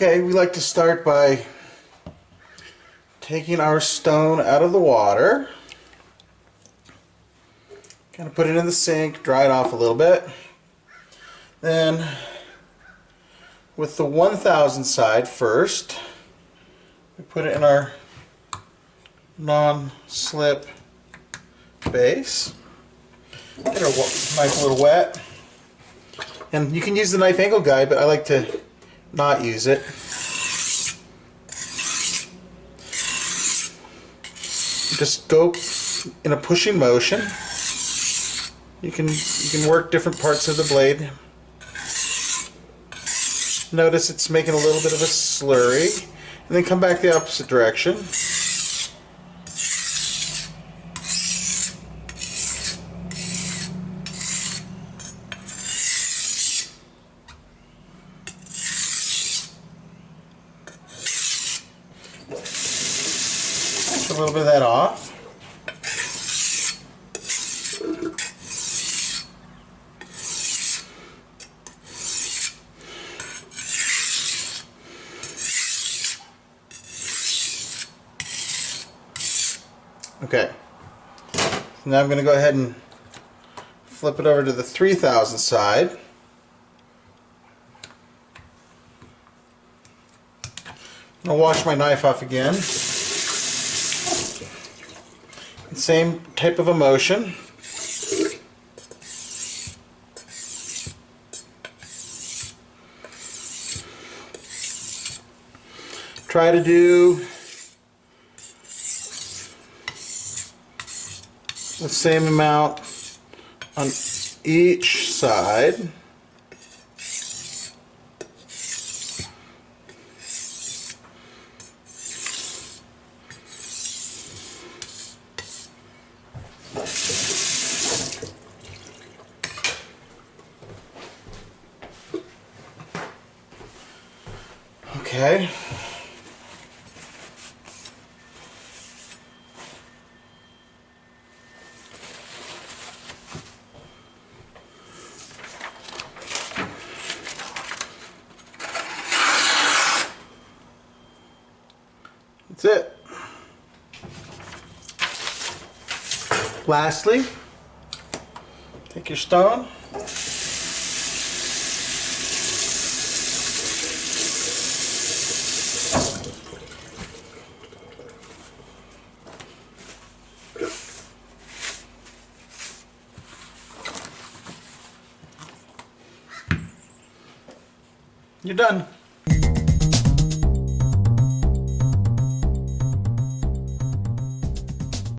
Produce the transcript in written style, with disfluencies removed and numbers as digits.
Okay, we like to start by taking our stone out of the water. Kind of put it in the sink, dry it off a little bit. Then, with the 1000 side first, we put it in our non-slip base. Get our knife a little wet. And you can use the knife angle guide, but I like to not use it. Just go in a pushing motion. You can work different parts of the blade. Notice it's making a little bit of a slurry, and then come back the opposite direction. A little bit of that off. Okay, now I'm going to go ahead and flip it over to the 3000 side. I'm going to wash my knife off again. Same type of a motion. Try to do the same amount on each side. Okay. That's it. Lastly, take your stone. You're done.